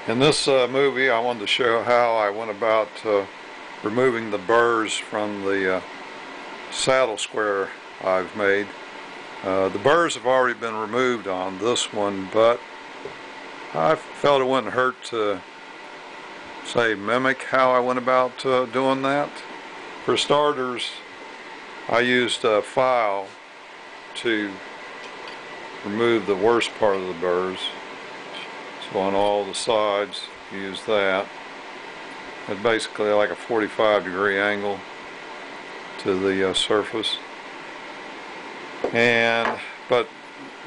In this movie, I wanted to show how I went about removing the burrs from the saddle square I've made. The burrs have already been removed on this one, but I felt it wouldn't hurt to, say, mimic how I went about doing that. For starters, I used a file to remove the worst part of the burrs. So on all the sides, use that. It's basically like a 45-degree angle to the surface, but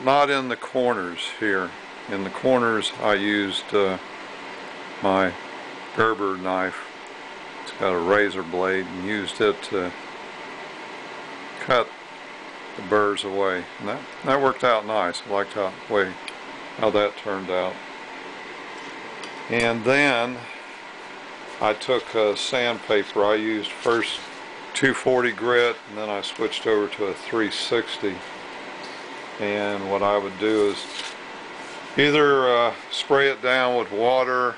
not in the corners here. In the corners, I used my Burr knife. It's got a razor blade, and used it to cut the burrs away. And that worked out nice. I liked how that turned out. And then I took sandpaper. I used first 240 grit, and then I switched over to a 360. And what I would do is either spray it down with water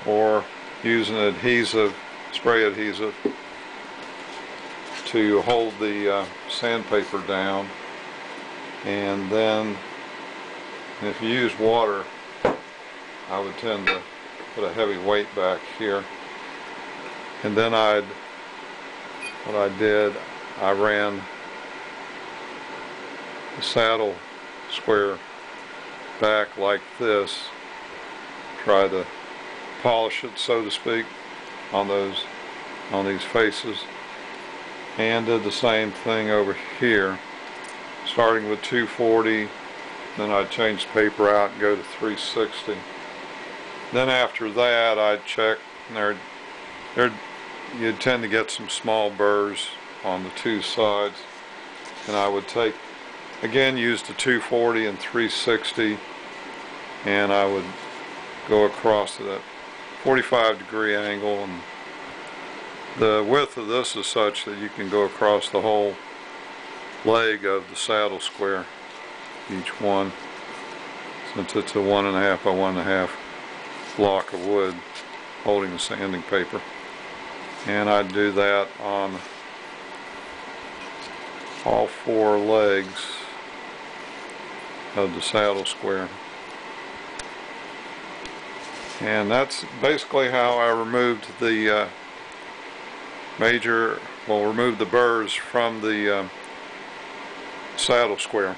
or use an adhesive, spray adhesive, to hold the sandpaper down. And then if you use water, I would tend to put a heavy weight back here. And then I ran the saddle square back like this, try to polish it, so to speak, on these faces, and did the same thing over here, starting with 240. Then I'd change the paper out and go to 360. Then after that, I'd check, and you'd tend to get some small burrs on the two sides, and I would use the 240 and 360, and I would go across to that 45-degree angle, and the width of this is such that you can go across the whole leg of the saddle square, each one, since it's a 1.5 by 1.5 block of wood holding the sanding paper. And I'd do that on all four legs of the saddle square. And that's basically how I removed the removed the burrs from the saddle square.